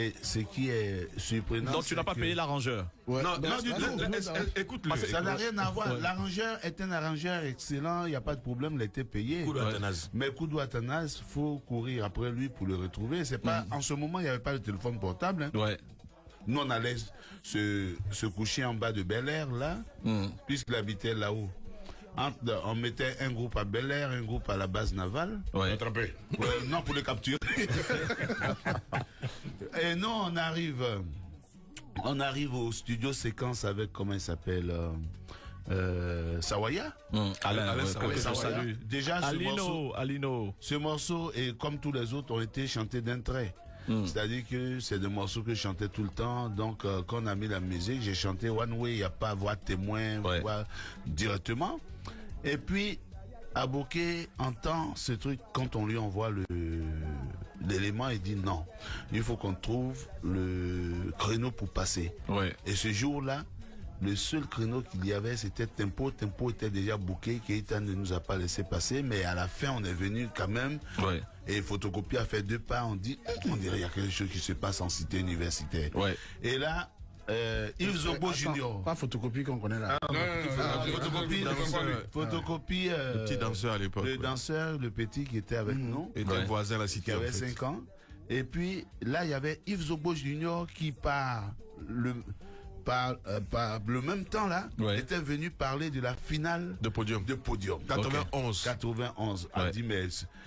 Et ce qui est surprenant. Donc tu n'as pas payé l'arrangeur. Ouais. Non, du tout. Écoute-le. Ça n'a rien à voir. L'arrangeur est un arrangeur excellent, il n'y a pas de problème, il a été payé. Mais Koudou Athanase, faut courir après lui pour le retrouver. C'est pas, en ce moment, il n'y avait pas de téléphone portable. Hein. Ouais. Nous, on allait se coucher en bas de Bel Air, là, puisqu'il habitait là-haut. On mettait un groupe à Bel Air, un groupe à la base navale. Ouais. Non, pour le capturer. Et nous, on arrive au studio séquence avec, comment il s'appelle, Sawaya. Alain Sawaya. Déjà, Alino. Ce morceau, et comme tous les autres, ont été chantés d'un trait. C'est-à-dire que c'est des morceaux que je chantais tout le temps. Donc, quand on a mis la musique, j'ai chanté One Way, il n'y a pas voix témoin, voix directement. Et puis, Aboké entend ce truc quand on lui envoie l'élément, il dit non. Il faut qu'on trouve le créneau pour passer. Ouais. Et ce jour-là, le seul créneau qu'il y avait, c'était Tempo. Tempo était déjà booké, Keïta ne nous a pas laissé passer, mais à la fin, on est venu quand même. Ouais. Et Photocopie a fait 2 pas, on dit, on dirait il y a quelque chose qui se passe en cité universitaire. Ouais. Et là, Yves Zobo Junior. Pas Photocopie qu'on connaît là. Photocopie, le petit danseur à l'époque. Le danseur, le petit qui était avec nous. Et un voisin à la cité. Qui avait 5 ans. Et puis, là, il y avait Yves Zobo Junior qui par le même temps là, était venu parler de la finale de podium. 91. 91. On dit, mais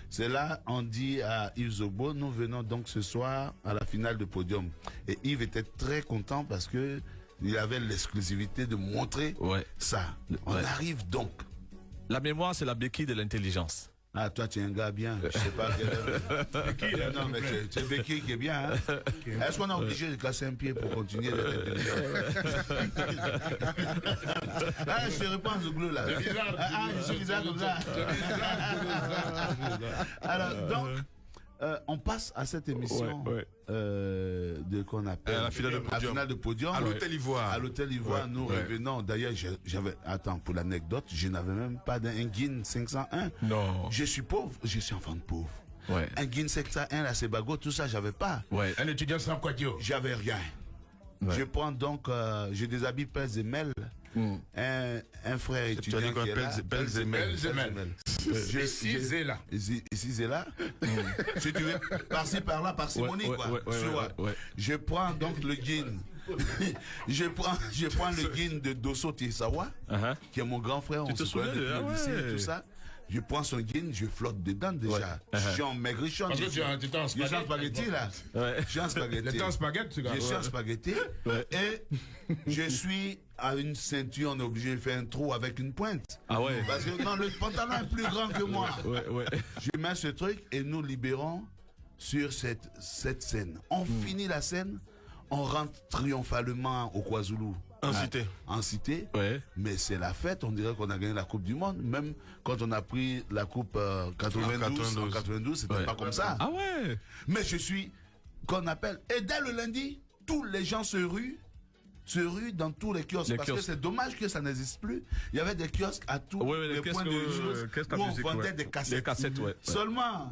c'est là, on dit à Yves Zobo, nous venons donc ce soir à la finale de podium. Et Yves était très content parce que il avait l'exclusivité de montrer ça. On arrive donc. La mémoire, c'est la béquille de l'intelligence. Ah, toi, tu es un gars bien. Je sais pas quel est. Non, mais c'est Becky qui est bien, hein. Est-ce qu'on est obligé de casser un pied pour continuer d'être intelligent? Ah, je te réponds au bleu, là. Ah, je suis bizarre comme ça. Alors, donc, on passe à cette émission de qu'on appelle la finale de podium. À l'hôtel Ivoire. À l'hôtel Ivoire, nous revenons. D'ailleurs, j'avais, attends, pour l'anecdote, je n'avais même pas d'un Guin 501. Non. Je suis pauvre, je suis enfant de pauvre. Ouais. Un Guin 501, la Sebago, tout ça, j'avais pas. Ouais. Un étudiant sans quoi dire. J'avais rien. Ouais. Je prends donc, je déshabille Pels et Mel, un frère étudiant qui est là. Pels et Mel. Ici et là. Ici et là. Si tu veux, par-ci, par-là, parcimonie, quoi. Je prends donc le guin. je prends le guin de Dosso Tiesawa, qui est mon grand frère. Tu te souviens de tout ça. Je prends son guin, je flotte dedans déjà. Je suis en maigrichon. Parce que tu es en spaghetti là. Je suis en spaghetti. Tu es en spaghetti, ce gars. Je suis en spaghetti. Et je suis à une ceinture, on est obligé de faire un trou avec une pointe. Ah ouais. Parce que non, le pantalon est plus grand que moi. Je mets ce truc et nous libérons sur cette scène. On finit la scène, on rentre triomphalement au KwaZulu. En cité. Mais c'est la fête, on dirait qu'on a gagné la Coupe du Monde. Même quand on a pris la Coupe 92, c'était pas comme ça. Ah ouais. Mais je suis, qu'on appelle, et dès le lundi, tous les gens se ruent dans tous les kiosques. Parce que c'est dommage que ça n'existe plus. Il y avait des kiosques à tous les points de choses où on vendait des cassettes. Des cassettes, Seulement,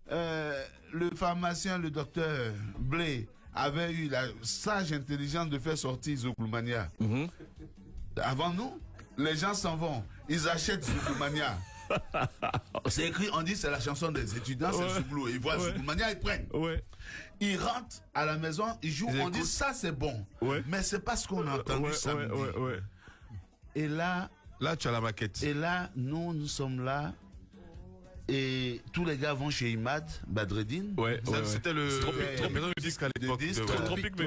le pharmacien, le docteur Blé, avait eu la sage intelligence de faire sortir Zoukloumania. Avant nous, les gens s'en vont. Ils achètent Zoukloumania. C'est écrit, on dit c'est la chanson des étudiants, c'est Zouglou. Ils voient Zoukloumania, ils prennent. Ils rentrent à la maison, ils jouent, on dit ça c'est bon. Mais c'est pas ce qu'on a entendu samedi. Et là, tu as la maquette. Et là, nous sommes là. Et tous les gars vont chez Imad, Badreddine. C'était le disque à l'époque. Tropique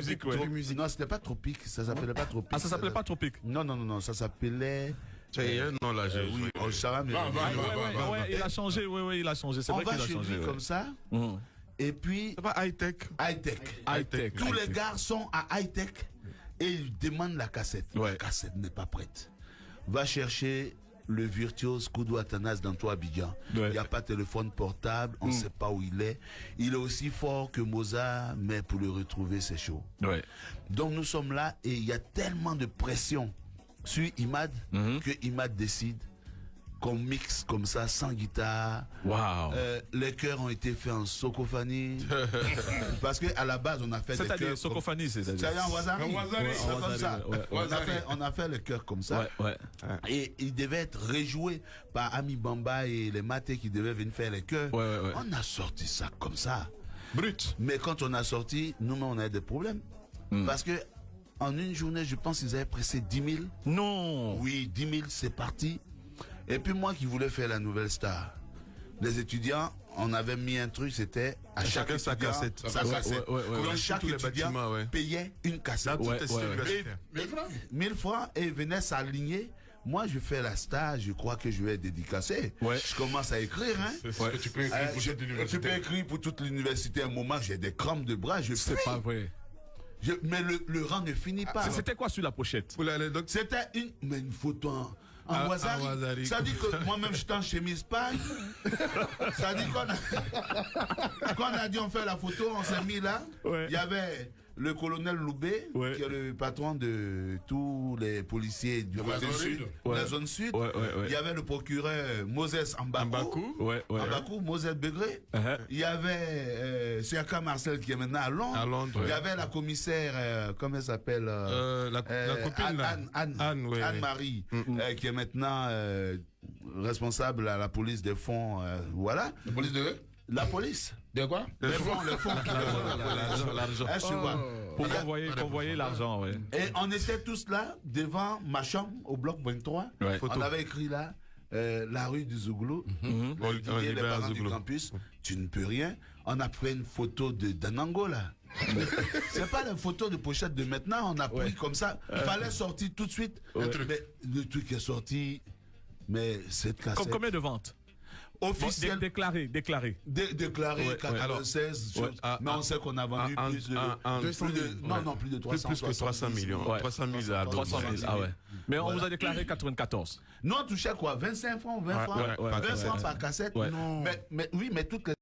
Musique, Non, c'était pas Tropique, ça s'appelait pas Tropique. Ah, ça s'appelait pas Tropique? Non, ça s'appelait... Non, là, oui, ça va, mais... il a changé, il a changé. C'est vrai qu'il a changé. On va chez lui comme ça. Et puis... C'est pas high-tech. High-tech. Tous les gars sont à high-tech et ils demandent la cassette. La cassette n'est pas prête. Va chercher le virtuose Koudou Athanase dans toi Abidjan. Il n'y a pas de téléphone portable, on ne sait pas où il est. Il est aussi fort que Mozart, mais pour le retrouver, c'est chaud. Donc nous sommes là et il y a tellement de pression sur Imad que Imad décide qu'on mixe comme ça, sans guitare. Waouh. Les chœurs ont été faits en socophanie. Parce qu'à la base, on a fait des chœurs. C'est-à-dire socophanie, c'est-à-dire. C'est-à-dire en wazari. En wazari. C'est comme ça. Ouais. On a fait le chœur comme ça. Ouais. Et il devait être rejoué par Ami Bamba et les matés qui devaient venir faire les chœurs. Ouais. On a sorti ça comme ça. Brut. Mais quand on a sorti, nous-mêmes, on a eu des problèmes. Parce que en une journée, je pense qu'ils avaient pressé 10 000. Non. Oui, 10 000, c'est parti. Et puis moi qui voulais faire la nouvelle star, les étudiants, on avait mis un truc, c'était à chaque Chacun sa étudiant, cassette. sa cassette. Ouais. Donc, chaque tous les étudiant bâtiments, ouais. payait une cassette. Ouais. 1000 francs et venait s'aligner. Moi, je fais la star, je crois que je vais dédicacer. Ouais. Je commence à écrire. Hein. C'est ce que tu peux écrire pour Je cette peux université. écrire pour toute l'université. À un moment, j'ai des crampes de bras, je C'est fuis. pas vrai. Mais le rang ne finit pas. C'était quoi sur la pochette? Pour l'anecdote, C'était une photo en wazari. wazari. Ça dit que moi-même, j'étais en chemise paille. Ça dit qu'on a dit on fait la photo, on s'est mis là. Ouais. Il y avait le colonel Loubé, Ouais. qui est le patron de tous les policiers du côté la zone sud, sud. de la Ouais. zone sud. Ouais. Il y avait le procureur Moses Ambakou. Ouais. Ambakou, Moses Begré. Il y avait Siaka Marcel qui est maintenant à Londres. À Londres, Il y ouais. avait la commissaire, comment elle s'appelle la copine, là. Anne-Marie, qui est maintenant responsable à la police des fonds. Voilà. La police de... La police. De quoi? Les fonds. L'argent. Hein, je vois. Pour convoyer l'argent, ouais. Et on était tous là, devant ma chambre, au bloc 23. Ouais. On avait écrit là, la rue du Zouglou. On Les libère parents du Zouglou. campus, tu ne peux rien. On a pris une photo d'Anango là. C'est pas la photo de pochette de maintenant, on a pris comme ça. Il fallait sortir tout de suite. Mais le truc est sorti, mais cette cassette. Combien de ventes? Officiel. Déclaré. Déclaré Ouais, 96, ouais, mais on sait qu'on a vendu plus de 300 Plus que 300 millions. Ouais. 300 000 albums. 300 000, ah ouais. Mais on vous a déclaré 94. Nous, on touchait quoi? 25 francs, 20 francs? ouais, 20 francs par cassette? Ouais. Non. Mais oui, mais toutes les